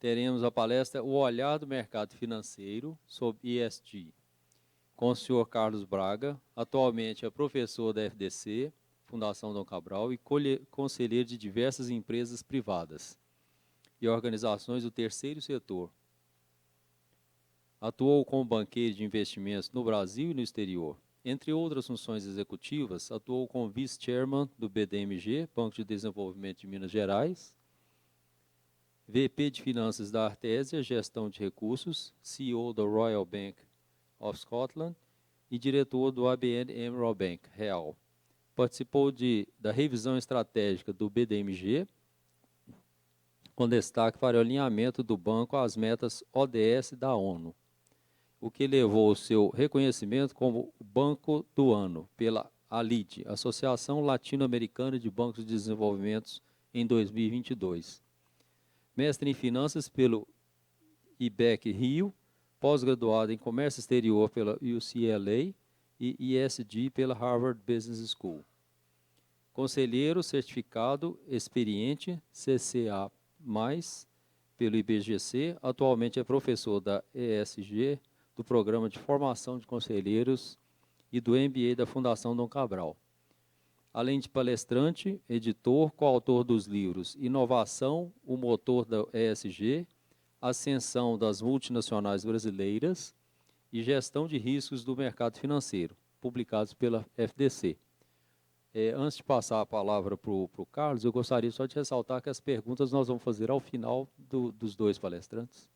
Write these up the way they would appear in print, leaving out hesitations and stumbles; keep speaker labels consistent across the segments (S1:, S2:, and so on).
S1: teremos a palestra O Olhar do Mercado Financeiro sobre ESG, com o senhor Carlos Braga, atualmente é professor da FDC, Fundação Dom Cabral, e conselheiro de diversas empresas privadas e organizações do terceiro setor. Atuou como banqueiro de investimentos no Brasil e no exterior. Entre outras funções executivas, atuou como vice-chairman do BDMG, Banco de Desenvolvimento de Minas Gerais, VP de Finanças da Artesia Gestão de Recursos, CEO da Royal Bank of Scotland e diretor do ABN AMRO Bank Real. Participou da revisão estratégica do BDMG, com destaque para o alinhamento do banco às metas ODS da ONU, o que levou ao seu reconhecimento como o Banco do Ano pela ALID, Associação Latino-Americana de Bancos de Desenvolvimento, em 2022. Mestre em Finanças pelo IBEC Rio, pós-graduado em Comércio Exterior pela UCLA e ESG pela Harvard Business School. Conselheiro certificado experiente CCA+, pelo IBGC, atualmente é professor da ESG, do Programa de Formação de Conselheiros e do MBA da Fundação Dom Cabral. Além de palestrante, editor, coautor dos livros Inovação, o Motor da ESG, Ascensão das Multinacionais Brasileiras e Gestão de Riscos do Mercado Financeiro, publicados pela FDC. Antes de passar a palavra para o Carlos, eu gostaria só de ressaltar que as perguntas nós vamos fazer ao final dos dois palestrantes.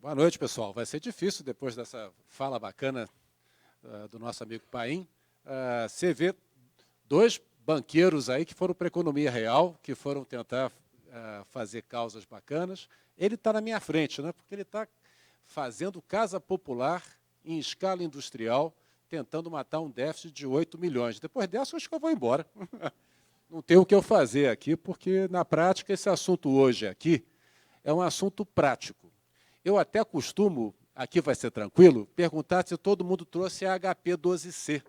S2: Boa noite, pessoal. Vai ser difícil, depois dessa fala bacana do nosso amigo Paim, você vê dois banqueiros aí que foram para a economia real, que foram tentar fazer causas bacanas. Ele está na minha frente, né? Porque ele está fazendo casa popular em escala industrial, tentando matar um déficit de 8 milhões. Depois dessa, eu acho que eu vou embora. Não tem o que eu fazer aqui, porque, na prática, esse assunto hoje aqui é um assunto prático. Eu até costumo, aqui vai ser tranquilo, perguntar se todo mundo trouxe a HP 12C,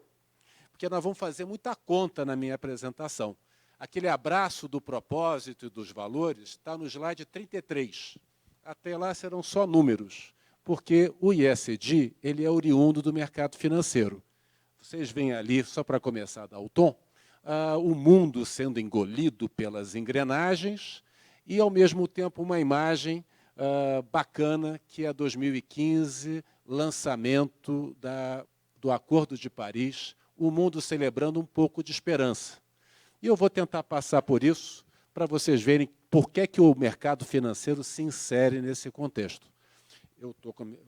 S2: porque nós vamos fazer muita conta na minha apresentação. Aquele abraço do propósito e dos valores está no slide 33. Até lá serão só números, porque o ISD ele é oriundo do mercado financeiro. Vocês veem ali, só para começar a dar o tom, o mundo sendo engolido pelas engrenagens e, ao mesmo tempo, uma imagem bacana, que é 2015, lançamento do Acordo de Paris, o mundo celebrando um pouco de esperança. E eu vou tentar passar por isso, para vocês verem por que o mercado financeiro se insere nesse contexto.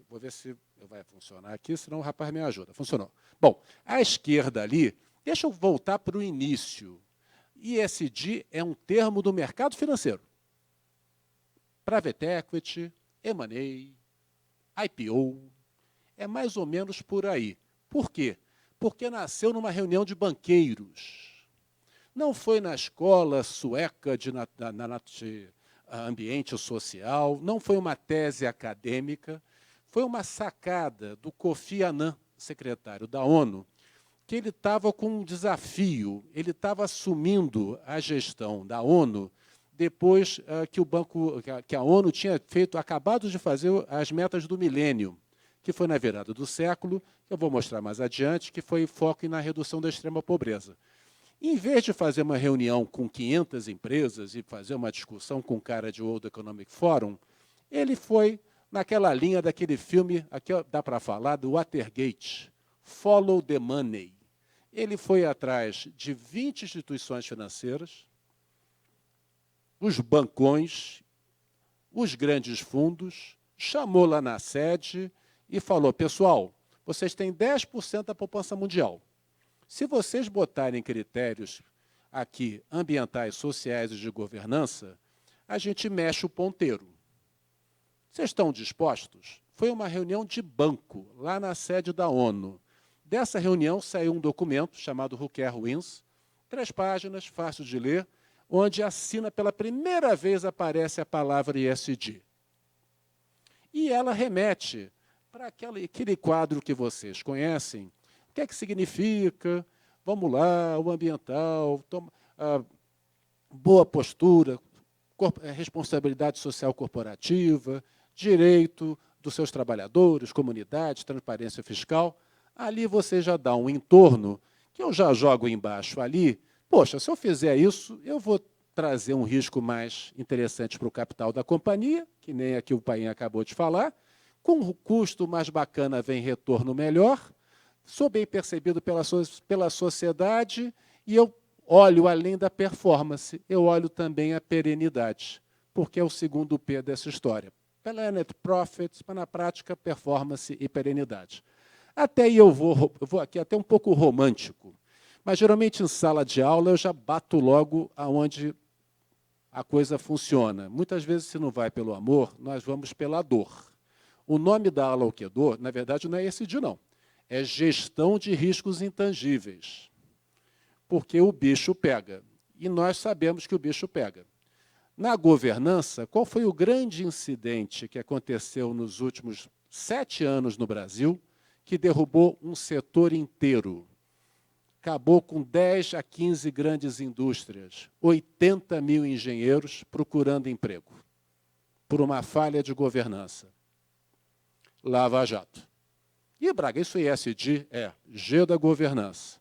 S2: Vou ver se vai funcionar aqui, senão o rapaz me ajuda. Funcionou. Bom, à esquerda ali, deixa eu voltar para o início. ESG é um termo do mercado financeiro. Private Equity, M&A, IPO, é mais ou menos por aí. Por quê? Porque nasceu numa reunião de banqueiros. Não foi na escola sueca de ambiente social, não foi uma tese acadêmica, foi uma sacada do Kofi Annan, secretário da ONU, que ele estava com um desafio, ele estava assumindo a gestão da ONU depois que a ONU tinha acabado de fazer as metas do milênio, que foi na virada do século, que eu vou mostrar mais adiante, que foi foco na redução da extrema pobreza. Em vez de fazer uma reunião com 500 empresas e fazer uma discussão com o cara de World Economic Forum, ele foi naquela linha daquele filme, aqui dá para falar, do Watergate, Follow the Money. Ele foi atrás de 20 instituições financeiras, os bancões, os grandes fundos, chamou lá na sede e falou, pessoal, vocês têm 10% da poupança mundial. Se vocês botarem critérios aqui ambientais, sociais e de governança, a gente mexe o ponteiro. Vocês estão dispostos? Foi uma reunião de banco, lá na sede da ONU. Dessa reunião saiu um documento chamado Who Cares Wins, 3 páginas, fácil de ler, onde assina pela primeira vez aparece a palavra ESG. E ela remete para aquele quadro que vocês conhecem, que é que significa? Vamos lá, o ambiental, boa postura, responsabilidade social corporativa, direito dos seus trabalhadores, comunidade, transparência fiscal. Ali você já dá um entorno que eu já jogo embaixo ali. Poxa, se eu fizer isso, eu vou trazer um risco mais interessante para o capital da companhia, que nem aqui o Paim acabou de falar. Com o custo mais bacana vem retorno melhor. Sou bem percebido pela sociedade e eu olho além da performance, eu olho também a perenidade, porque é o segundo P dessa história. Planet Profits, mas na prática, performance e perenidade. Até aí eu vou aqui até um pouco romântico, mas geralmente em sala de aula eu já bato logo aonde a coisa funciona. Muitas vezes, se não vai pelo amor, nós vamos pela dor. O nome da aula, o que é dor, na verdade não é ESG, não. É gestão de riscos intangíveis. Porque o bicho pega. E nós sabemos que o bicho pega. Na governança, qual foi o grande incidente que aconteceu nos últimos 7 anos no Brasil que derrubou um setor inteiro? Acabou com 10 a 15 grandes indústrias, 80 mil engenheiros procurando emprego, por uma falha de governança. Lava Jato. E, Braga, isso é ESG? É, G da governança.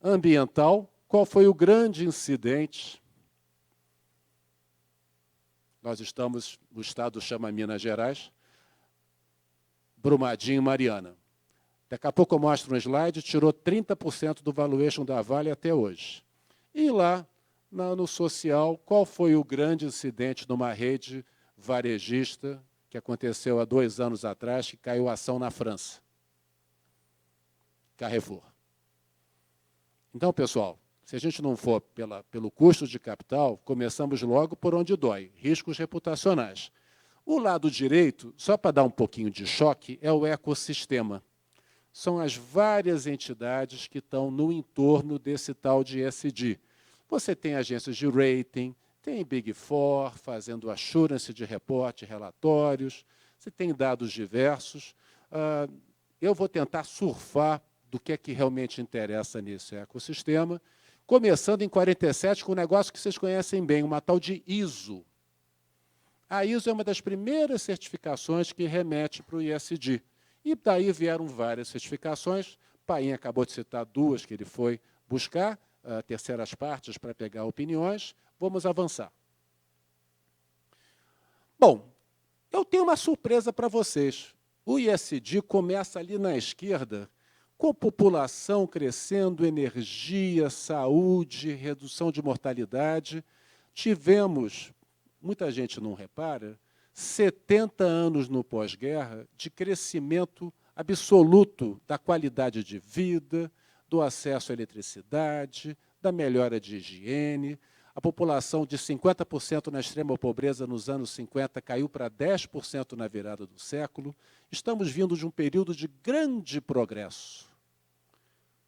S2: Ambiental, qual foi o grande incidente? Nós estamos, o Estado chama Minas Gerais, Brumadinho e Mariana. Daqui a pouco eu mostro um slide, tirou 30% do valuation da Vale até hoje. E lá, no social, qual foi o grande incidente numa rede varejista que aconteceu há 2 anos atrás, que caiu a ação na França? Carrefour. Então, pessoal, se a gente não for pelo custo de capital, começamos logo por onde dói, riscos reputacionais. O lado direito, só para dar um pouquinho de choque, é o ecossistema. São as várias entidades que estão no entorno desse tal de ESG. Você tem agências de rating, tem Big Four fazendo assurance de reporte, relatórios, você tem dados diversos. Eu vou tentar surfar do que é que realmente interessa nesse ecossistema, começando em 47 com um negócio que vocês conhecem bem, uma tal de ISO. A ISO é uma das primeiras certificações que remete para o ESG. E daí vieram várias certificações. Paim acabou de citar 2 que ele foi buscar, terceiras partes para pegar opiniões. Vamos avançar. Bom, eu tenho uma surpresa para vocês. O ESG começa ali na esquerda, com população crescendo, energia, saúde, redução de mortalidade. Tivemos, muita gente não repara, 70 anos no pós-guerra de crescimento absoluto da qualidade de vida, do acesso à eletricidade, da melhora de higiene. A população de 50% na extrema pobreza nos anos 50 caiu para 10% na virada do século. Estamos vindo de um período de grande progresso.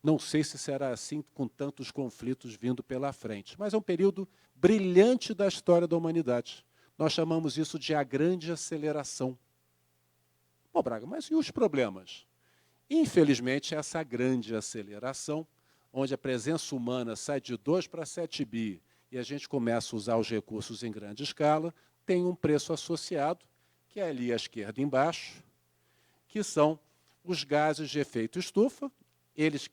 S2: Não sei se será assim com tantos conflitos vindo pela frente, mas é um período brilhante da história da humanidade. Nós chamamos isso de a grande aceleração. Bom, Braga, mas e os problemas? Infelizmente, essa grande aceleração, onde a presença humana sai de 2 para 7 bi e a gente começa a usar os recursos em grande escala, tem um preço associado, que é ali à esquerda embaixo, que são os gases de efeito estufa. Eles,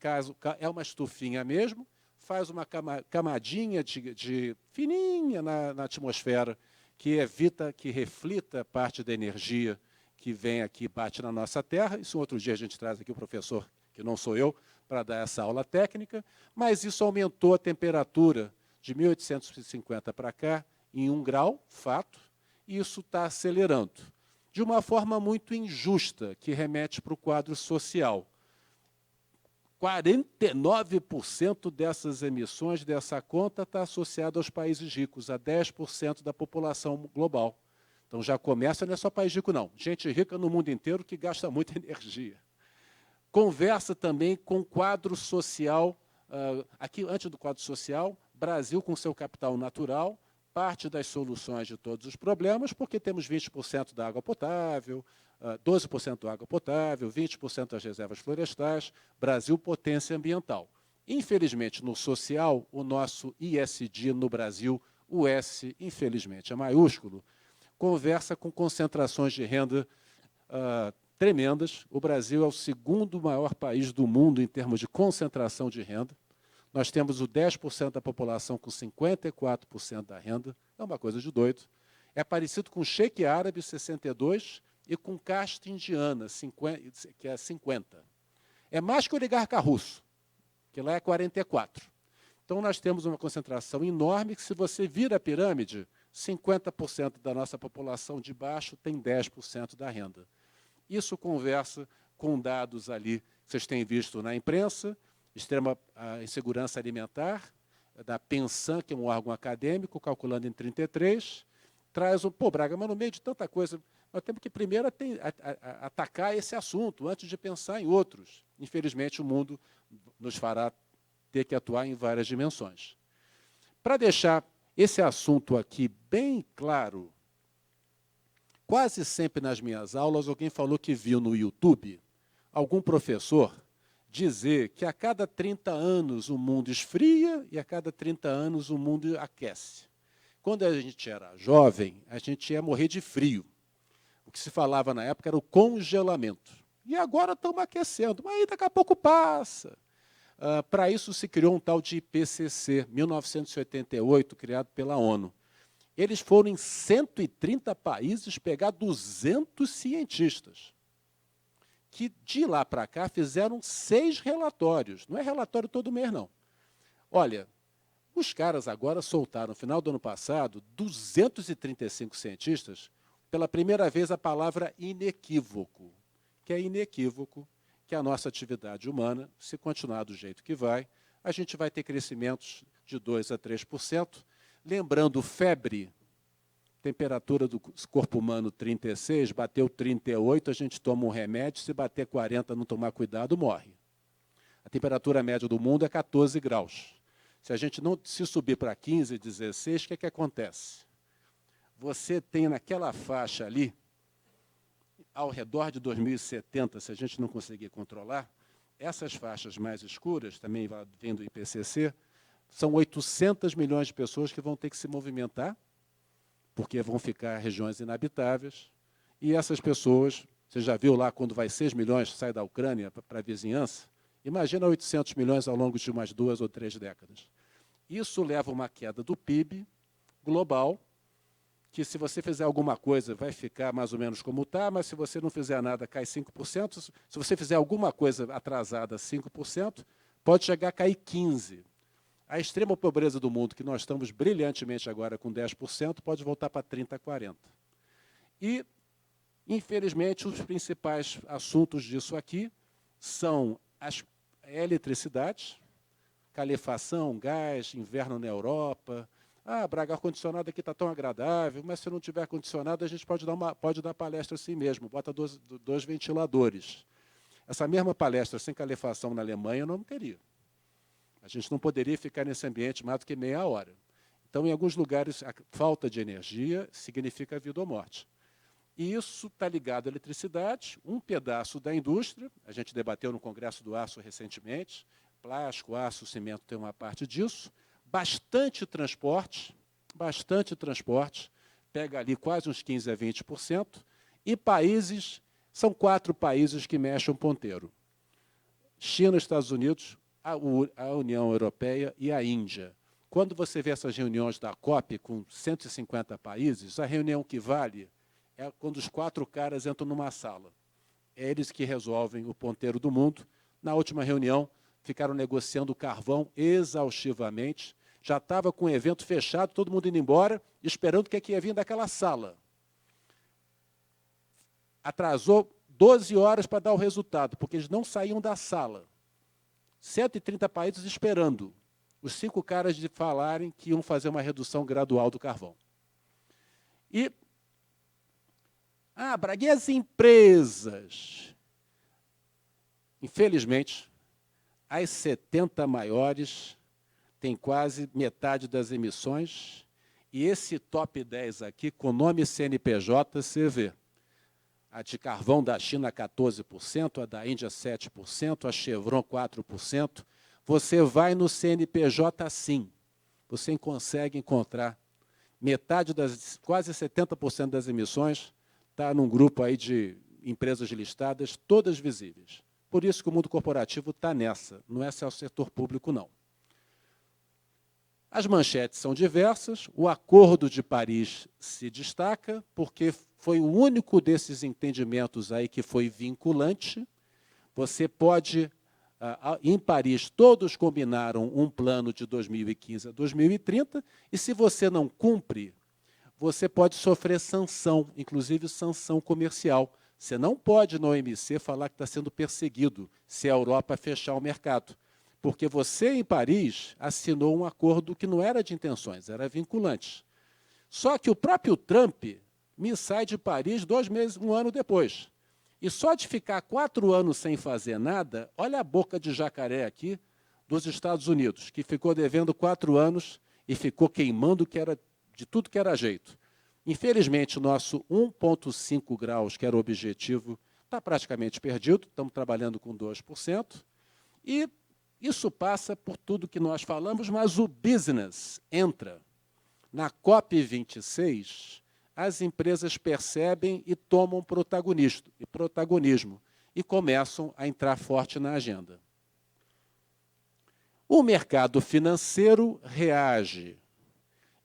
S2: é uma estufinha mesmo, faz uma camadinha de fininha na atmosfera, que evita que reflita parte da energia que vem aqui e bate na nossa Terra. Isso um outro dia a gente traz aqui o professor, que não sou eu, para dar essa aula técnica, mas isso aumentou a temperatura de 1850 para cá em 1 grau, fato, e isso está acelerando, de uma forma muito injusta, que remete para o quadro social. 49% dessas emissões, dessa conta, está associada aos países ricos, a 10% da população global. Então, já começa, não é só país rico, não. Gente rica no mundo inteiro que gasta muita energia. Conversa também com o quadro social, aqui, antes do quadro social, Brasil com seu capital natural, parte das soluções de todos os problemas, porque temos 20% da água potável, 12% da água potável, 20% das reservas florestais, Brasil potência ambiental. Infelizmente, no social, o nosso ISD no Brasil, o S, infelizmente, é maiúsculo, conversa com concentrações de renda tremendas. O Brasil é o segundo maior país do mundo em termos de concentração de renda. Nós temos o 10% da população com 54% da renda. É uma coisa de doido. É parecido com o Sheik árabe, 62%, e com casta indiana, 50, que é 50%. É mais que o oligarca russo, que lá é 44%. Então, nós temos uma concentração enorme que, se você vira a pirâmide, 50% da nossa população de baixo tem 10% da renda. Isso conversa com dados ali que vocês têm visto na imprensa, extrema insegurança alimentar, da Pensan, que é um órgão acadêmico, calculando em 33, traz um... Pô, Braga, mas no meio de tanta coisa, nós temos que primeiro atacar esse assunto, antes de pensar em outros. Infelizmente, o mundo nos fará ter que atuar em várias dimensões. Para deixar esse assunto aqui bem claro, quase sempre nas minhas aulas, alguém falou que viu no YouTube algum professor dizer que a cada 30 anos o mundo esfria e a cada 30 anos o mundo aquece. Quando a gente era jovem, a gente ia morrer de frio. O que se falava na época era o congelamento. E agora estamos aquecendo, mas aí daqui a pouco passa. Para isso se criou um tal de IPCC, 1988, criado pela ONU. Eles foram em 130 países pegar 200 cientistas, que de lá para cá fizeram 6 relatórios. Não é relatório todo mês, não. Olha, os caras agora soltaram, no final do ano passado, 235 cientistas, pela primeira vez a palavra inequívoco, que é inequívoco que a nossa atividade humana, se continuar do jeito que vai, a gente vai ter crescimentos de 2% a 3%. Lembrando, febre, temperatura do corpo humano 36, bateu 38, a gente toma um remédio, se bater 40, não tomar cuidado, morre. A temperatura média do mundo é 14 graus. Se a gente não se subir para 15, 16, o que acontece? Você tem naquela faixa ali, ao redor de 2070, se a gente não conseguir controlar, essas faixas mais escuras, também vem do IPCC, são 800 milhões de pessoas que vão ter que se movimentar, porque vão ficar regiões inabitáveis, e essas pessoas, você já viu lá quando vai 6 milhões, sai da Ucrânia para a vizinhança, imagina 800 milhões ao longo de umas 2 ou 3 décadas. Isso leva a uma queda do PIB global, que se você fizer alguma coisa vai ficar mais ou menos como está, mas se você não fizer nada cai 5%, se você fizer alguma coisa atrasada 5%, pode chegar a cair 15%. A extrema pobreza do mundo, que nós estamos brilhantemente agora com 10%, pode voltar para 30%, 40%. E, infelizmente, os principais assuntos disso aqui são a eletricidade, calefação, gás, inverno na Europa. Braga, ar-condicionado aqui está tão agradável, mas se não tiver ar-condicionado, a gente pode dar palestra assim mesmo, bota dois ventiladores. Essa mesma palestra sem calefação na Alemanha eu não teria. A gente não poderia ficar nesse ambiente mais do que meia hora. Então, em alguns lugares, a falta de energia significa vida ou morte. E isso está ligado à eletricidade, um pedaço da indústria, a gente debateu no Congresso do Aço recentemente, plástico, aço, cimento tem uma parte disso, bastante transporte, pega ali quase uns 15% a 20%, e países, são 4 países que mexem o ponteiro. China, Estados Unidos, a União Europeia e a Índia. Quando você vê essas reuniões da COP com 150 países, a reunião que vale é quando os 4 caras entram numa sala. É eles que resolvem o ponteiro do mundo. Na última reunião, ficaram negociando carvão exaustivamente. Já estava com o evento fechado, todo mundo indo embora, esperando o que ia vir daquela sala. Atrasou 12 horas para dar o resultado, porque eles não saíam da sala. 130 países esperando os 5 caras de falarem que iam fazer uma redução gradual do carvão. E, Braga, e as empresas? Infelizmente, as 70 maiores têm quase metade das emissões E esse top 10 aqui, com nome CNPJ, você vê. A de carvão da China, 14%, a da Índia, 7%, a Chevron, 4%. Você vai no CNPJ, sim. Você consegue encontrar metade quase 70% das emissões está num grupo aí de empresas listadas, todas visíveis. Por isso que o mundo corporativo está nessa, não é só o setor público, não. As manchetes são diversas, o Acordo de Paris se destaca, porque foi o único desses entendimentos aí que foi vinculante. Você pode, em Paris, todos combinaram um plano de 2015 a 2030, e se você não cumpre, você pode sofrer sanção, inclusive sanção comercial. Você não pode, na OMC, falar que está sendo perseguido se a Europa fechar o mercado. Porque você, em Paris, assinou um acordo que não era de intenções, era vinculante. Só que o próprio Trump me sai de Paris 2 meses, 1 ano depois. E só de ficar 4 anos sem fazer nada, olha a boca de jacaré aqui dos Estados Unidos, que ficou devendo 4 anos e ficou queimando de tudo que era jeito. Infelizmente, o nosso 1,5 graus, que era o objetivo, está praticamente perdido, estamos trabalhando com 2%, e isso passa por tudo que nós falamos, mas o business entra. Na COP26, as empresas percebem e tomam protagonismo e começam a entrar forte na agenda. O mercado financeiro reage.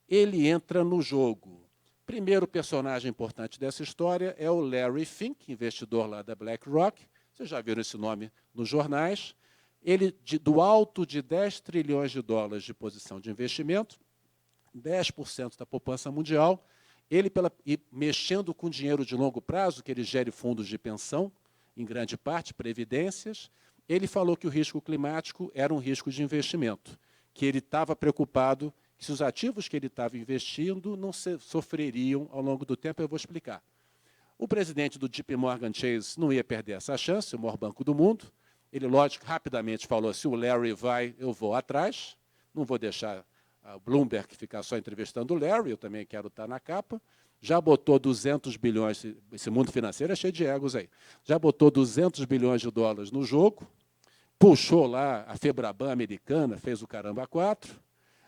S2: Ele entra no jogo. Primeiro personagem importante dessa história é o Larry Fink, investidor lá da BlackRock. Vocês já viram esse nome nos jornais. Ele, do alto de 10 trilhões de dólares de posição de investimento, 10% da poupança mundial, ele, mexendo com dinheiro de longo prazo, que ele gere fundos de pensão, em grande parte, previdências, ele falou que o risco climático era um risco de investimento, que ele estava preocupado que se os ativos que ele estava investindo não sofreriam ao longo do tempo. Eu vou explicar. O presidente do JP Morgan Chase não ia perder essa chance, o maior banco do mundo. Ele, lógico, rapidamente falou, se o Larry vai, eu vou atrás, não vou deixar a Bloomberg ficar só entrevistando o Larry, eu também quero estar na capa. Já botou 200 bilhões, esse mundo financeiro é cheio de egos aí, já botou 200 bilhões de dólares no jogo, puxou lá a Febraban americana, fez o caramba 4.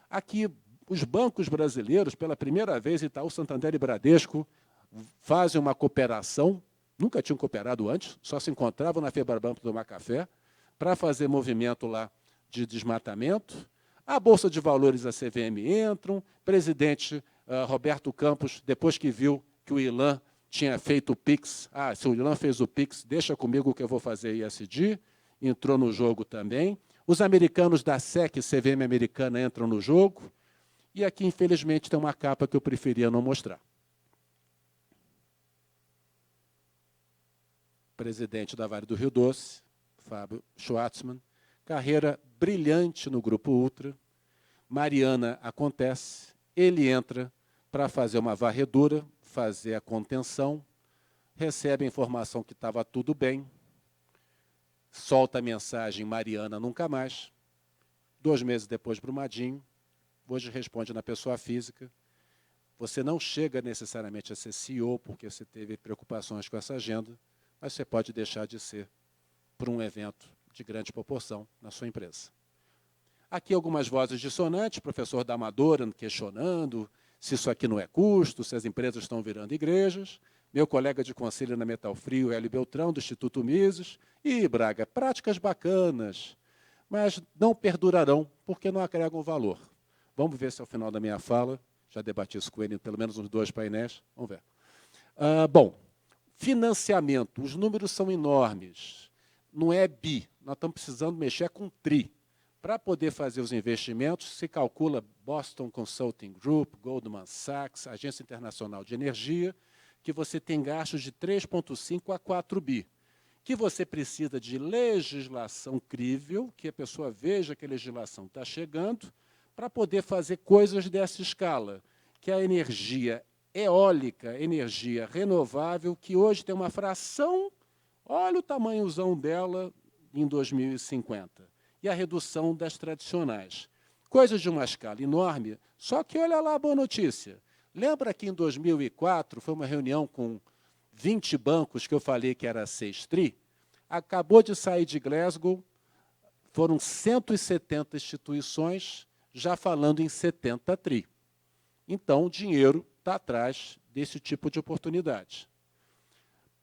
S2: Aqui, os bancos brasileiros, pela primeira vez, Itaú, Santander e Bradesco, fazem uma cooperação, nunca tinham cooperado antes, só se encontravam na Febraban para tomar café, para fazer movimento lá de desmatamento. A Bolsa de Valores e a CVM entram, presidente Roberto Campos, depois que viu que o Ilan tinha feito o PIX, se o Ilan fez o PIX, deixa comigo que eu vou fazer ISD, entrou no jogo também. Os americanos da SEC, CVM americana, entram no jogo. E aqui, infelizmente, tem uma capa que eu preferia não mostrar. Presidente da Vale do Rio Doce, Fábio Schwartzman, carreira brilhante no Grupo Ultra. Mariana acontece, ele entra para fazer uma varredura, fazer a contenção, recebe a informação que estava tudo bem, solta a mensagem Mariana nunca mais. 2 meses depois, Brumadinho, hoje responde na pessoa física. Você não chega necessariamente a ser CEO porque você teve preocupações com essa agenda, mas você pode deixar de ser por um evento de grande proporção na sua empresa. Aqui algumas vozes dissonantes, professor da Amadora questionando se isso aqui não é custo, se as empresas estão virando igrejas. Meu colega de conselho na Metal Frio, Hélio Beltrão, do Instituto Mises. E, Braga, práticas bacanas, mas não perdurarão, porque não agregam valor. Vamos ver se ao final da minha fala, já debati isso com ele em pelo menos uns 2 painéis, vamos ver. Bom, financiamento, os números são enormes, não é bi, nós estamos precisando mexer com tri. Para poder fazer os investimentos, se calcula Boston Consulting Group, Goldman Sachs, Agência Internacional de Energia, que você tem gastos de 3,5 a 4 bi, que você precisa de legislação crível, que a pessoa veja que a legislação está chegando, para poder fazer coisas dessa escala, que a energia eólica, energia renovável, que hoje tem uma fração, olha o tamanhozão dela em 2050, e a redução das tradicionais. Coisa de uma escala enorme, só que olha lá a boa notícia. Lembra que em 2004 foi uma reunião com 20 bancos que eu falei que era 6 tri? Acabou de sair de Glasgow, foram 170 instituições já falando em 70 tri. Então, o dinheiro está atrás desse tipo de oportunidade.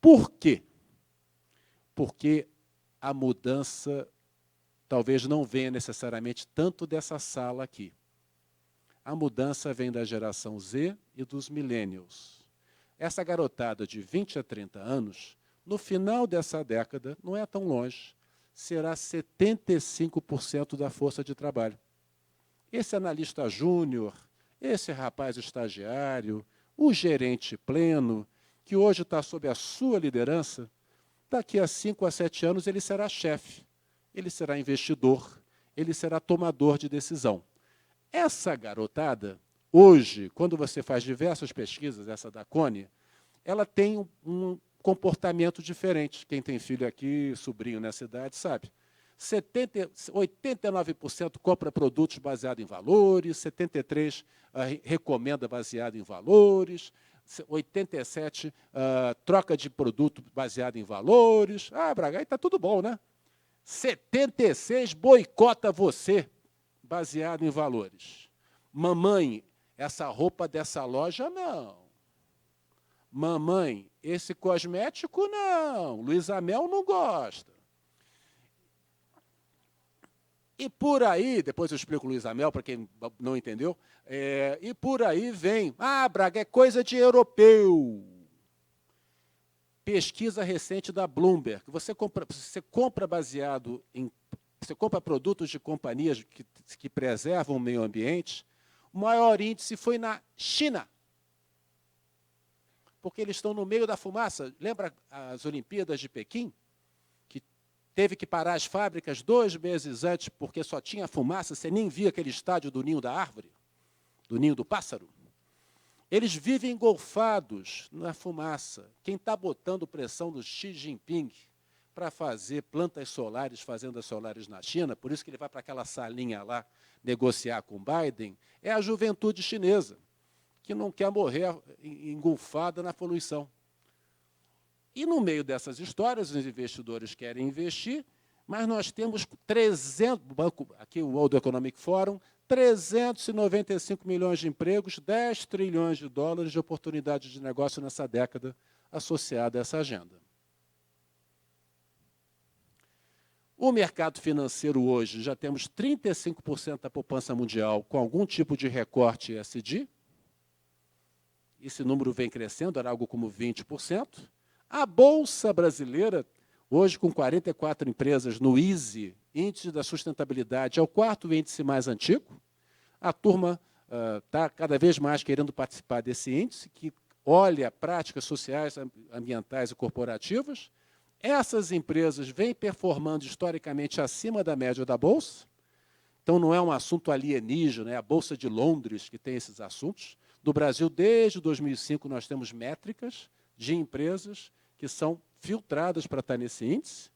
S2: Por quê? Porque a mudança talvez não venha necessariamente tanto dessa sala aqui. A mudança vem da geração Z e dos millennials. Essa garotada de 20 a 30 anos, no final dessa década, não é tão longe, será 75% da força de trabalho. Esse analista júnior, esse rapaz estagiário, o gerente pleno, que hoje está sob a sua liderança, daqui a 5 a 7 anos ele será chefe, ele será investidor, ele será tomador de decisão. Essa garotada, hoje, quando você faz diversas pesquisas, essa da Cone, ela tem um comportamento diferente. Quem tem filho aqui, sobrinho nessa idade, sabe. 89% compra produtos baseados em valores, 73% recomenda baseado em valores, 87% troca de produto baseado em valores. Ah, Braga, aí está tudo bom, né? 76% boicota você, baseado em valores. Mamãe, essa roupa dessa loja, não. Mamãe, esse cosmético, não. Luísa Mel não gosta. E por aí, depois eu explico Luísa Mel, para quem não entendeu, e por aí vem, Braga, é coisa de europeu. Pesquisa recente da Bloomberg. Você compra baseado em... Você compra produtos de companhias que preservam o meio ambiente, o maior índice foi na China. Porque eles estão no meio da fumaça. Lembra as Olimpíadas de Pequim? Que teve que parar as fábricas 2 meses antes, porque só tinha fumaça, você nem via aquele estádio do ninho da árvore, do ninho do pássaro. Eles vivem engolfados na fumaça. Quem está botando pressão no Xi Jinping para fazer plantas solares, fazendas solares na China, por isso que ele vai para aquela salinha lá negociar com Biden, é a juventude chinesa, que não quer morrer engolfada na poluição. E, no meio dessas histórias, os investidores querem investir, mas nós temos 300, aqui o World Economic Forum, 395 milhões de empregos, 10 trilhões de dólares de oportunidades de negócio nessa década associada a essa agenda. O mercado financeiro hoje, já temos 35% da poupança mundial com algum tipo de recorte ESG. Esse número vem crescendo, era algo como 20%. A Bolsa Brasileira, hoje com 44 empresas no ISE, Índice da Sustentabilidade, é o 4º índice mais antigo. A turma está cada vez mais querendo participar desse índice, que olha práticas sociais, ambientais e corporativas. Essas empresas vêm performando historicamente acima da média da Bolsa. Então, não é um assunto alienígena, é a Bolsa de Londres que tem esses assuntos. No Brasil, desde 2005, nós temos métricas de empresas que são filtradas para estar nesse índice.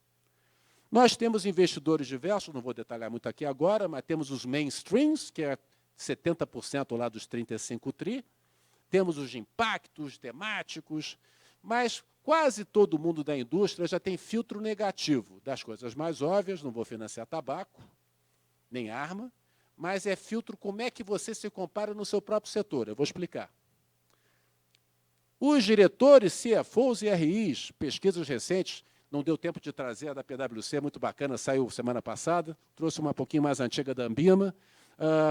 S2: Nós temos investidores diversos, não vou detalhar muito aqui agora, mas temos os mainstreams, que é 70% lá dos 35 tri. Temos os de impactos temáticos, mas quase todo mundo da indústria já tem filtro negativo. Das coisas mais óbvias, não vou financiar tabaco, nem arma, mas é filtro como é que você se compara no seu próprio setor. Eu vou explicar. Os diretores, CFOs e RIs, pesquisas recentes, não deu tempo de trazer a da PwC, muito bacana, saiu semana passada, trouxe uma pouquinho mais antiga da Ambima,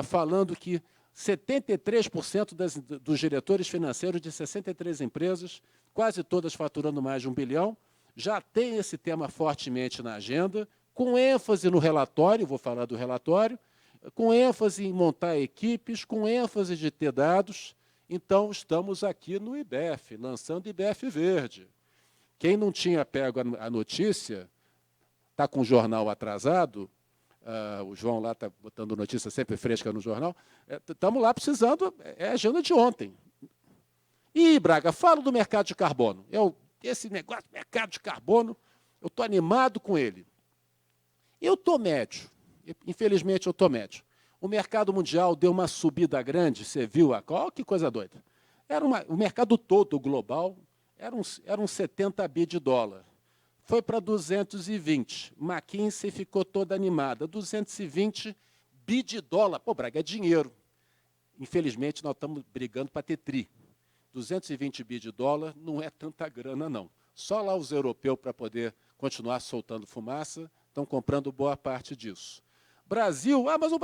S2: falando que 73% dos diretores financeiros de 63 empresas, quase todas faturando mais de 1 bilhão, já tem esse tema fortemente na agenda, com ênfase no relatório, vou falar do relatório, com ênfase em montar equipes, com ênfase de ter dados. Então, estamos aqui no IBEF, lançando IBEF Verde. Quem não tinha pego a notícia, está com o jornal atrasado, o João lá está botando notícia sempre fresca no jornal, estamos lá precisando, é a agenda de ontem. E, Braga, falo do mercado de carbono. Esse negócio, mercado de carbono, eu estou animado com ele. Eu estou médio, infelizmente eu estou médio. O mercado mundial deu uma subida grande, você viu? Olha que coisa doida. O mercado todo global eram 70 bi de dólar. Foi para 220. McKinsey ficou toda animada. 220 bi de dólar. Pô, Braga, é dinheiro. Infelizmente, nós estamos brigando para ter tri. 220 bi de dólar não é tanta grana, não. Só lá os europeus, para poder continuar soltando fumaça, estão comprando boa parte disso. Brasil, mas o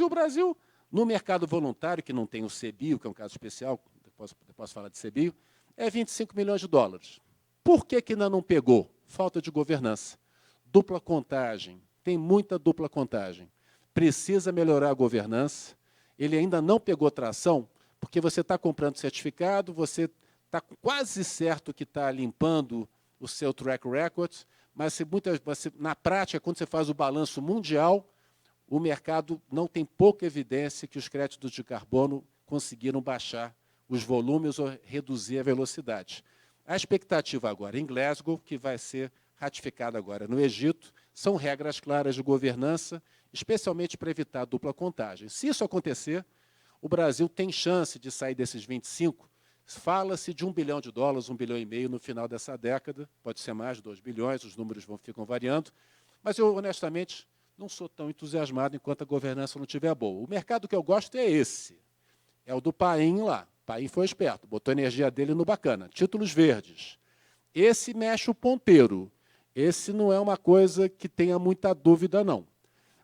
S2: Brasil. No mercado voluntário, que não tem o CBIO, que é um caso especial, depois posso falar de CBIO, é 25 milhões de dólares. Por que ainda não pegou? Falta de governança. Dupla contagem. Tem muita dupla contagem. Precisa melhorar a governança. Ele ainda não pegou tração, porque você está comprando certificado, você está quase certo que está limpando o seu track record, mas na prática, quando você faz o balanço mundial, o mercado não tem pouca evidência que os créditos de carbono conseguiram baixar os volumes ou reduzir a velocidade. A expectativa agora em Glasgow, que vai ser ratificada agora no Egito, são regras claras de governança, especialmente para evitar a dupla contagem. Se isso acontecer, o Brasil tem chance de sair desses 25. Fala-se de $1 bilhão, $1,5 bilhão no final dessa década, pode ser mais de 2 bilhões, os números ficam variando, mas eu, honestamente, não sou tão entusiasmado enquanto a governança não estiver boa. O mercado que eu gosto é esse, é o do Paim lá. Paim foi esperto, botou a energia dele no bacana. Títulos verdes. Esse mexe o ponteiro. Esse não é uma coisa que tenha muita dúvida, não.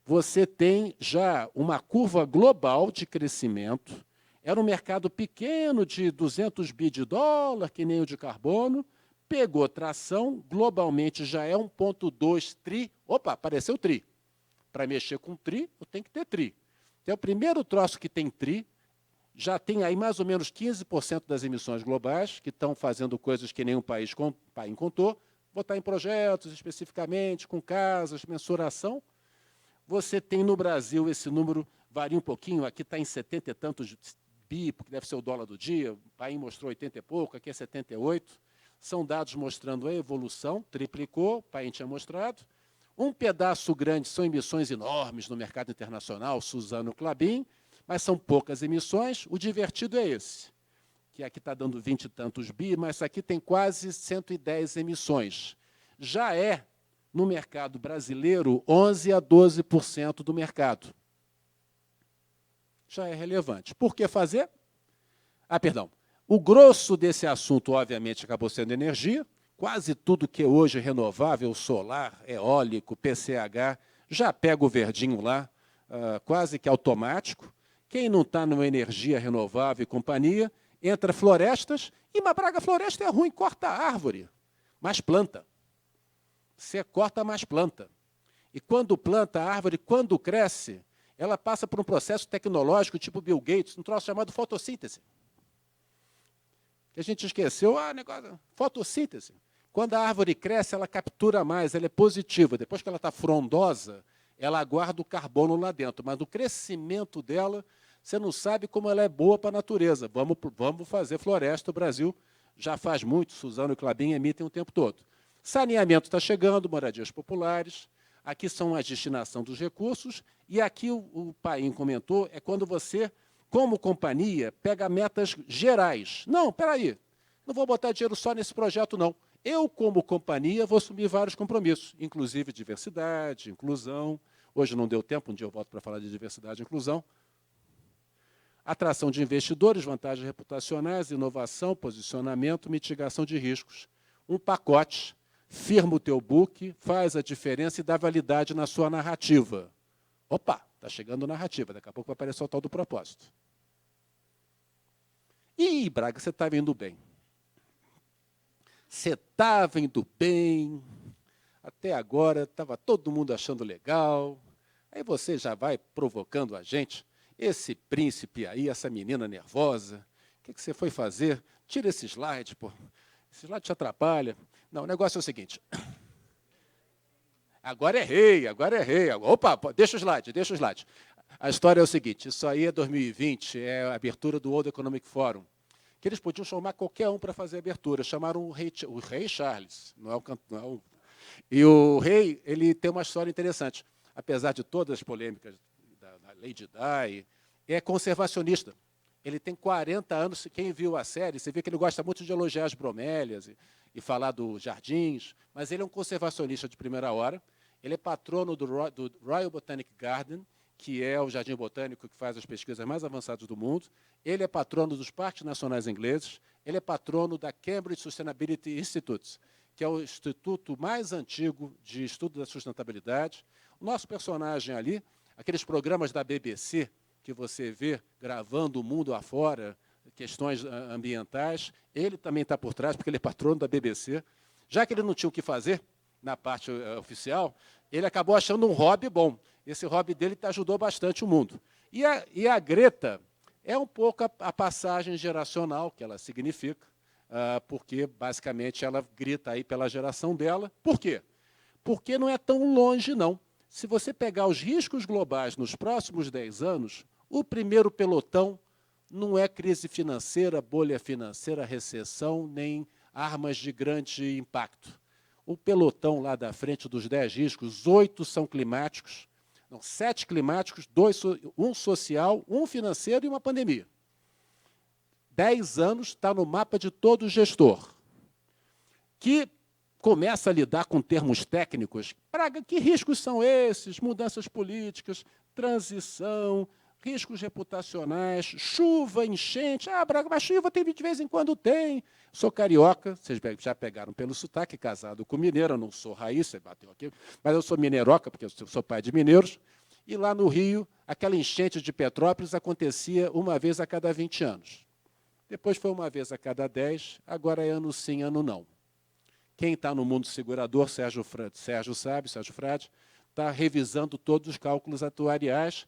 S2: Você tem já uma curva global de crescimento. Era um mercado pequeno de 200 bi de dólar, que nem o de carbono. Pegou tração, globalmente já é 1,2 tri. Opa, apareceu tri. Para mexer com tri, eu tenho que ter tri. Então, o primeiro troço que tem tri, já tem aí mais ou menos 15% das emissões globais, que estão fazendo coisas que nenhum país contou, botar em projetos especificamente, com casas, mensuração. Você tem no Brasil, esse número varia um pouquinho, aqui está em 70 e tantos bi, porque deve ser o dólar do dia, o país mostrou 80 e pouco, aqui é 78. São dados mostrando a evolução, triplicou, o país tinha mostrado. Um pedaço grande são emissões enormes no mercado internacional, Suzano Clabin, mas são poucas emissões. O divertido é esse, que aqui está dando 20 e tantos bi, mas aqui tem quase 110 emissões. Já é, no mercado brasileiro, 11% a 12% do mercado. Já é relevante. Por que fazer? O grosso desse assunto, obviamente, acabou sendo energia. Quase tudo que hoje é renovável, solar, eólico, PCH, já pega o verdinho lá, quase que automático. Quem não está numa energia renovável e companhia, entra florestas, e uma Braga, floresta é ruim, corta a árvore, mas planta. Você corta, mais planta. E quando planta a árvore, quando cresce, ela passa por um processo tecnológico tipo Bill Gates, um troço chamado fotossíntese. Que a gente esqueceu, negócio, fotossíntese. Quando a árvore cresce, ela captura mais, ela é positiva. Depois que ela está frondosa, ela guarda o carbono lá dentro. Mas no crescimento dela, você não sabe como ela é boa para a natureza. Vamos fazer floresta. O Brasil já faz muito, Suzano e Clabin emitem o tempo todo. Saneamento está chegando, moradias populares. Aqui são a destinação dos recursos. E aqui o Paim comentou, é quando você, como companhia, pega metas gerais. Não, espera aí, não vou botar dinheiro só nesse projeto, não. Eu, como companhia, vou assumir vários compromissos, inclusive diversidade, inclusão. Hoje não deu tempo, um dia eu volto para falar de diversidade e inclusão. Atração de investidores, vantagens reputacionais, inovação, posicionamento, mitigação de riscos. Um pacote, firma o teu book, faz a diferença e dá validade na sua narrativa. Opa, está chegando narrativa, daqui a pouco vai aparecer o tal do propósito. Ih, Braga, você estava indo bem. Você estava indo bem, até agora estava todo mundo achando legal. Aí você já vai provocando a gente, esse príncipe aí, essa menina nervosa, o que você foi fazer? Tira esse slide, pô. Esse slide te atrapalha. Não, o negócio é o seguinte. Agora é rei. Opa, deixa o slide. A história é o seguinte, isso aí é 2020, é a abertura do World Economic Forum, que eles podiam chamar qualquer um para fazer a abertura. Chamaram o rei Charles. E o rei, ele tem uma história interessante. Apesar de todas as polêmicas da Lady Di, é conservacionista. Ele tem 40 anos, quem viu a série, você vê que ele gosta muito de elogiar as bromélias e falar dos jardins, mas ele é um conservacionista de primeira hora. Ele é patrono do Royal Botanic Garden, que é o jardim botânico que faz as pesquisas mais avançadas do mundo. Ele é patrono dos Parques Nacionais Ingleses. Ele é patrono da Cambridge Sustainability Institute, que é o instituto mais antigo de estudo da sustentabilidade. O nosso personagem ali, aqueles programas da BBC, que você vê gravando o mundo afora, questões ambientais, ele também está por trás, porque ele é patrono da BBC. Já que ele não tinha o que fazer na parte oficial, ele acabou achando um hobby bom. Esse hobby dele ajudou bastante o mundo. E a Greta é um pouco a passagem geracional que ela significa, porque, basicamente, ela grita aí pela geração dela. Por quê? Porque não é tão longe, não. Se você pegar os riscos globais nos próximos 10 anos, o primeiro pelotão não é crise financeira, bolha financeira, recessão, nem armas de grande impacto. O pelotão lá da frente dos 10 riscos, 8 são climáticos, não, 7 climáticos, 1 social, 1 financeiro e uma pandemia. 10 anos está no mapa de todo gestor, que começa a lidar com termos técnicos. Praga, que riscos são esses? Mudanças políticas, transição, riscos reputacionais, chuva, enchente. Braga, mas chuva tem de vez em quando tem. Sou carioca, vocês já pegaram pelo sotaque, casado com mineiro, eu não sou raiz, você bateu aqui, mas eu sou mineiroca, porque eu sou pai de mineiros. E lá no Rio, aquela enchente de Petrópolis acontecia uma vez a cada 20 anos. Depois foi uma vez a cada 10, agora é ano sim, ano não. Quem está no mundo segurador, Sérgio Frade, está revisando todos os cálculos atuariais,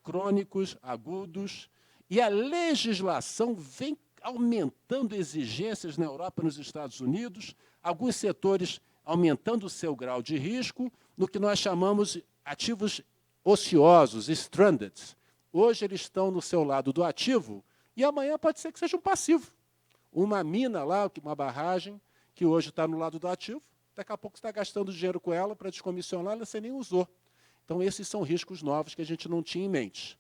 S2: crônicos, agudos, e a legislação vem aumentando exigências na Europa e nos Estados Unidos, alguns setores aumentando o seu grau de risco, no que nós chamamos ativos ociosos, stranded. Hoje eles estão no seu lado do ativo, e amanhã pode ser que seja um passivo. Uma mina lá, uma barragem, que hoje está no lado do ativo, daqui a pouco você está gastando dinheiro com ela para descomissioná-la, você nem usou. Então, esses são riscos novos que a gente não tinha em mente.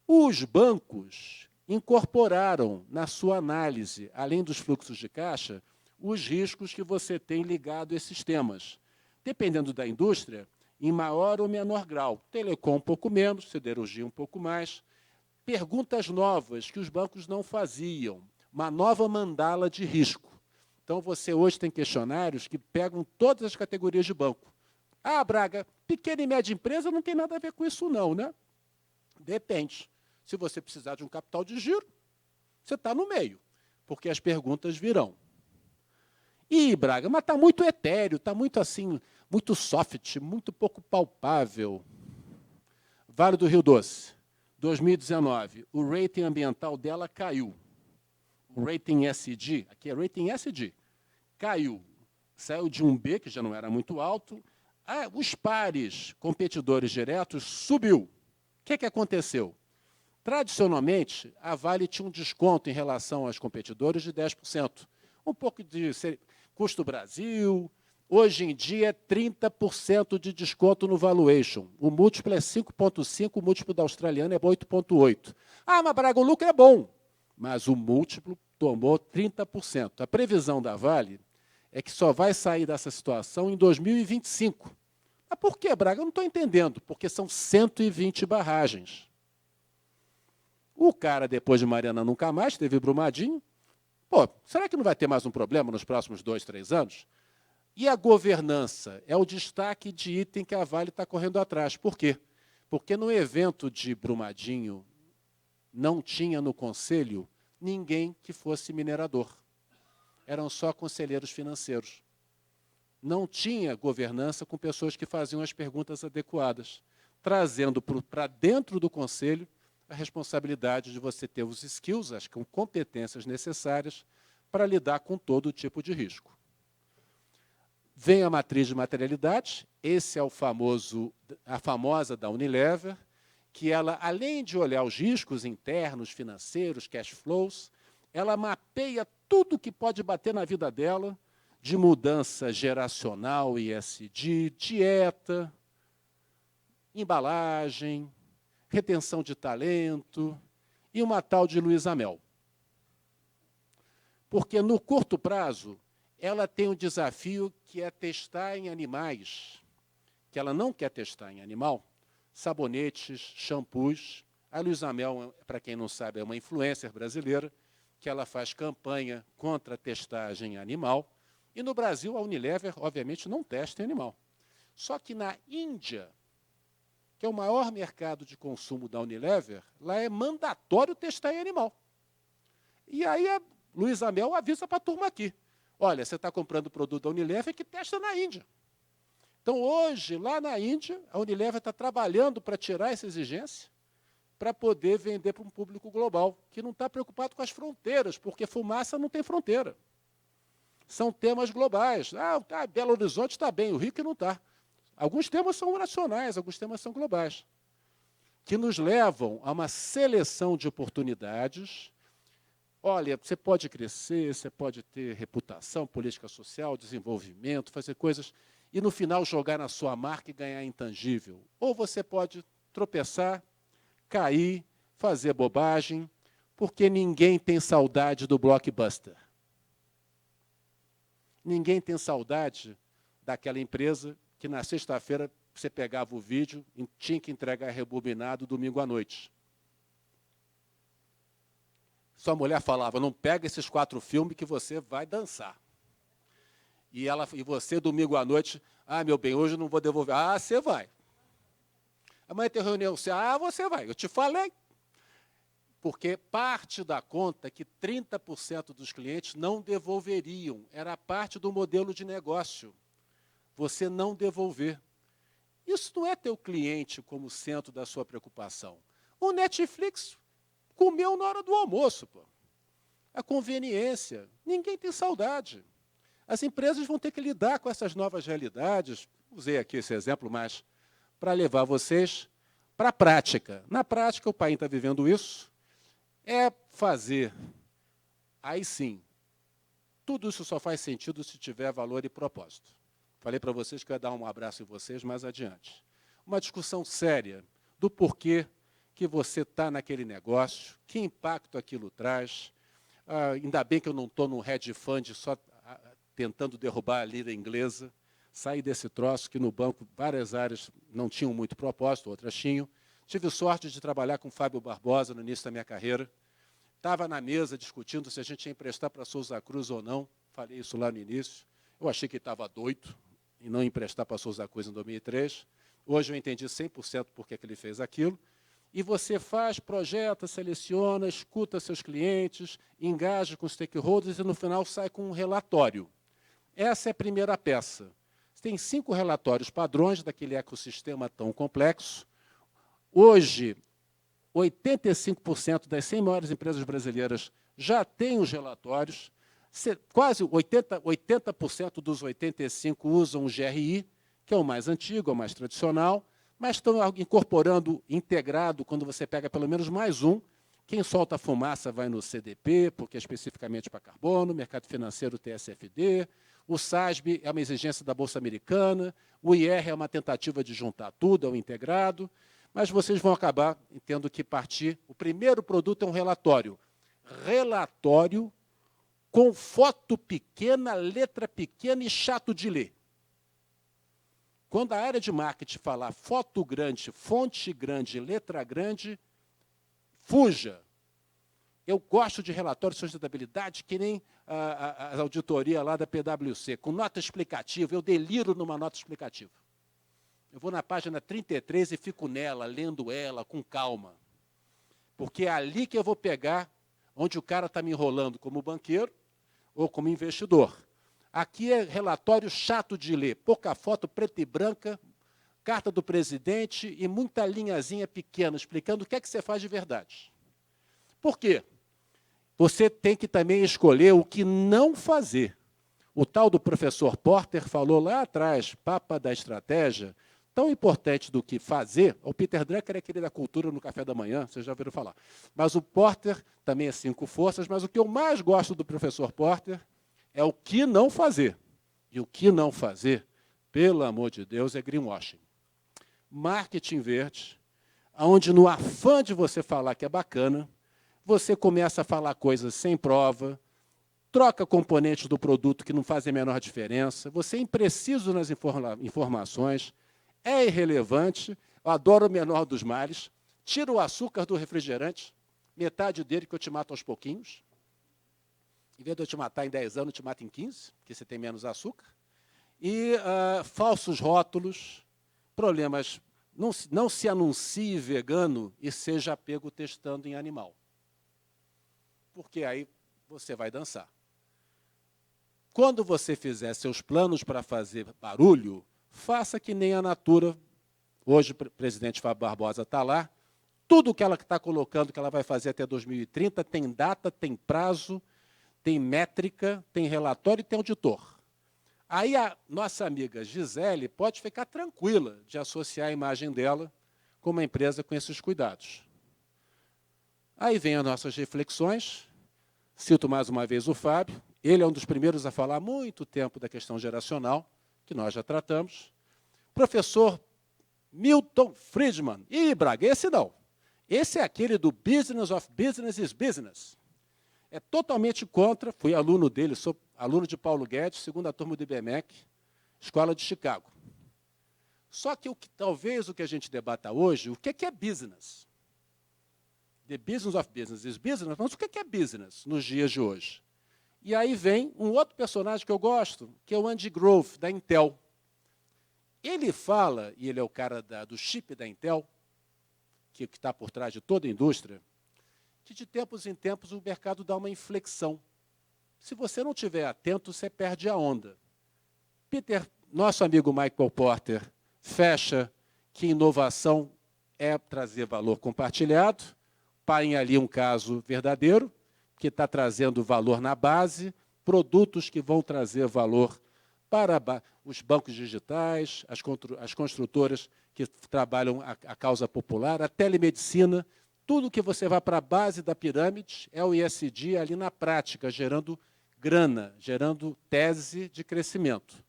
S2: Os bancos incorporaram na sua análise, além dos fluxos de caixa, os riscos que você tem ligado a esses temas. Dependendo da indústria, em maior ou menor grau. Telecom um pouco menos, siderurgia um pouco mais. Perguntas novas que os bancos não faziam. Uma nova mandala de risco. Então, você hoje tem questionários que pegam todas as categorias de banco. Braga, pequena e média empresa não tem nada a ver com isso não, né? Depende. Se você precisar de um capital de giro, você está no meio, porque as perguntas virão. Braga, mas está muito etéreo, está muito assim, muito soft, muito pouco palpável. Vale do Rio Doce, 2019, o rating ambiental dela caiu. O rating SD, aqui é rating SD, caiu. Saiu de um B, que já não era muito alto. Os pares competidores diretos subiu. O que aconteceu? Tradicionalmente, a Vale tinha um desconto em relação aos competidores de 10%. Um pouco de custo Brasil. Hoje em dia é 30% de desconto no valuation. O múltiplo é 5,5, o múltiplo da australiana é 8,8. Mas Braga, o lucro é bom. Mas o múltiplo tomou 30%. A previsão da Vale é que só vai sair dessa situação em 2025. Mas por que, Braga? Eu não estou entendendo. Porque são 120 barragens. O cara, depois de Mariana Nunca Mais, teve Brumadinho. Será que não vai ter mais um problema nos próximos 2, 3 anos? E a governança é o destaque de item que a Vale está correndo atrás. Por quê? Porque no evento de Brumadinho não tinha no conselho ninguém que fosse minerador. Eram só conselheiros financeiros. Não tinha governança com pessoas que faziam as perguntas adequadas, trazendo para dentro do conselho a responsabilidade de você ter os skills, as competências necessárias para lidar com todo tipo de risco. Vem a matriz de materialidade, esse é a famosa da Unilever, que ela, além de olhar os riscos internos, financeiros, cash flows, ela mapeia tudo que pode bater na vida dela, de mudança geracional, ESG, dieta, embalagem, retenção de talento e uma tal de Luísa Mel. Porque, no curto prazo, ela tem um desafio que é testar em animais, que ela não quer testar em animal, sabonetes, shampoos. A Luísa Mel, para quem não sabe, é uma influencer brasileira, que ela faz campanha contra a testagem animal. E no Brasil, a Unilever, obviamente, não testa em animal. Só que na Índia, que é o maior mercado de consumo da Unilever, lá é mandatório testar em animal. E aí a Luísa Mel avisa para a turma aqui. Olha, você está comprando produto da Unilever que testa na Índia. Então, hoje, lá na Índia, a Unilever está trabalhando para tirar essa exigência, para poder vender para um público global, que não está preocupado com as fronteiras, porque fumaça não tem fronteira. São temas globais. Belo Horizonte está bem, o Rio que não está. Alguns temas são nacionais, alguns temas são globais, que nos levam a uma seleção de oportunidades. Olha, você pode crescer, você pode ter reputação, política social, desenvolvimento, fazer coisas, e no final jogar na sua marca e ganhar intangível. Ou você pode tropeçar, cair, fazer bobagem, porque ninguém tem saudade do blockbuster. Ninguém tem saudade daquela empresa que na sexta-feira você pegava o vídeo e tinha que entregar rebobinado domingo à noite. Sua mulher falava, não pega esses 4 filmes que você vai dançar. E você, domingo à noite, meu bem, hoje eu não vou devolver. Você vai. Amanhã tem reunião, você vai. Eu te falei. Porque parte da conta é que 30% dos clientes não devolveriam. Era parte do modelo de negócio. Você não devolver. Isso não é ter o cliente como centro da sua preocupação. O Netflix comeu na hora do almoço. Pô. A conveniência. Ninguém tem saudade. As empresas vão ter que lidar com essas novas realidades. Usei aqui esse exemplo, mas para levar vocês para a prática. Na prática, o país está vivendo isso. É fazer, aí sim, tudo isso só faz sentido se tiver valor e propósito. Falei para vocês que eu ia dar um abraço em vocês mais adiante. Uma discussão séria do porquê que você está naquele negócio, que impacto aquilo traz. Ainda bem que eu não estou num hedge fund só tentando derrubar a lira inglesa. Saí desse troço que no banco várias áreas não tinham muito propósito, outras tinham. Tive sorte de trabalhar com o Fábio Barbosa no início da minha carreira. Estava na mesa discutindo se a gente ia emprestar para a Souza Cruz ou não. Falei isso lá no início. Eu achei que estava doido em não emprestar para a Souza Cruz em 2003. Hoje eu entendi 100% por que ele fez aquilo. E você faz, projeta, seleciona, escuta seus clientes, engaja com os stakeholders e, no final, sai com um relatório. Essa é a primeira peça. Tem 5 relatórios padrões daquele ecossistema tão complexo. Hoje, 85% das 100 maiores empresas brasileiras já têm os relatórios. Quase 80% dos 85% usam o GRI, que é o mais antigo, é o mais tradicional, mas estão incorporando, integrado, quando você pega pelo menos mais um. Quem solta fumaça vai no CDP, porque é especificamente para carbono, mercado financeiro TSFD, o SASB é uma exigência da Bolsa Americana, o IR é uma tentativa de juntar tudo, é um integrado, mas vocês vão acabar tendo que partir. O primeiro produto é um relatório. Relatório com foto pequena, letra pequena e chato de ler. Quando a área de marketing falar foto grande, fonte grande, letra grande, fuja. Eu gosto de relatórios de sustentabilidade, que nem a auditoria lá da PwC, com nota explicativa. Eu deliro numa nota explicativa. Eu vou na página 33 e fico nela, lendo ela com calma. Porque é ali que eu vou pegar onde o cara está me enrolando como banqueiro ou como investidor. Aqui é relatório chato de ler, pouca foto, preta e branca, carta do presidente e muita linhazinha pequena, explicando o que é que você faz de verdade. Por quê? Você tem que também escolher o que não fazer. O tal do professor Porter falou lá atrás, Papa da Estratégia, tão importante do que fazer. O Peter Drucker é aquele da cultura no café da manhã, vocês já ouviram falar. Mas o Porter também é 5 forças, mas o que eu mais gosto do professor Porter é o que não fazer. E o que não fazer, pelo amor de Deus, é greenwashing. Marketing verde, onde, no afã de você falar que é bacana, você começa a falar coisas sem prova, troca componentes do produto que não fazem a menor diferença, você é impreciso nas informações, é irrelevante, eu adoro o menor dos males, tira o açúcar do refrigerante, metade dele que eu te mato aos pouquinhos. Em vez de eu te matar em 10 anos, eu te mato em 15, porque você tem menos açúcar. E falsos rótulos, problemas. Não se anuncie vegano e seja pego testando em animal. Porque aí você vai dançar. Quando você fizer seus planos para fazer barulho, faça que nem a Natura. Hoje o presidente Fábio Barbosa está lá. Tudo que ela está colocando, que ela vai fazer até 2030, tem data, tem prazo, tem métrica, tem relatório e tem auditor. Aí a nossa amiga Gisele pode ficar tranquila de associar a imagem dela com uma empresa com esses cuidados. Aí vem as nossas reflexões. Cito mais uma vez o Fábio. Ele é um dos primeiros a falar há muito tempo da questão geracional, que nós já tratamos. Professor Milton Friedman. Ih, Braga, esse não. Esse é aquele do Business of Business is Business. É totalmente contra, fui aluno dele, sou aluno de Paulo Guedes, segunda turma do IBMEC, Escola de Chicago. Só que talvez o que a gente debata hoje, o que é business? The business of business is business, mas o que é business nos dias de hoje? E aí vem um outro personagem que eu gosto, que é o Andy Grove, da Intel. Ele fala, e ele é o cara do chip da Intel, que está por trás de toda a indústria, que de tempos em tempos o mercado dá uma inflexão. Se você não estiver atento, você perde a onda. Nosso amigo Michael Porter, fecha que inovação é trazer valor compartilhado, põe ali um caso verdadeiro, que está trazendo valor na base, produtos que vão trazer valor para os bancos digitais, as construtoras que trabalham a causa popular, a telemedicina, tudo que você vai para a base da pirâmide é o ESG ali na prática, gerando grana, gerando tese de crescimento.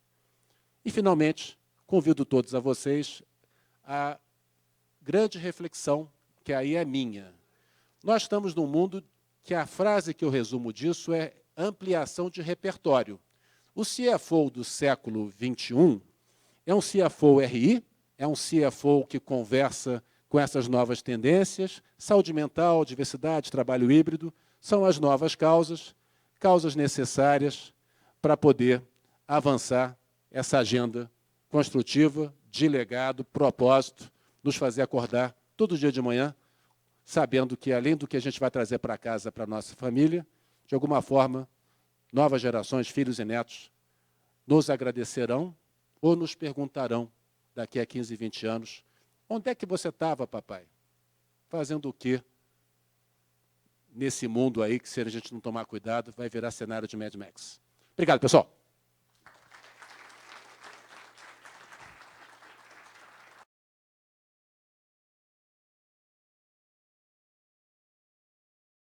S2: E, finalmente, convido todos a vocês a grande reflexão, que aí é minha. Nós estamos num mundo que a frase que eu resumo disso é ampliação de repertório. O CFO do século XXI é um CFO RI, é um CFO que conversa com essas novas tendências, saúde mental, diversidade, trabalho híbrido, são as novas causas necessárias para poder avançar essa agenda construtiva, de legado, propósito, nos fazer acordar todo dia de manhã, sabendo que, além do que a gente vai trazer para casa, para a nossa família, de alguma forma, novas gerações, filhos e netos, nos agradecerão ou nos perguntarão, daqui a 15, 20 anos, onde é que você estava, papai? Fazendo o quê? Nesse mundo aí, que se a gente não tomar cuidado, vai virar cenário de Mad Max. Obrigado, pessoal.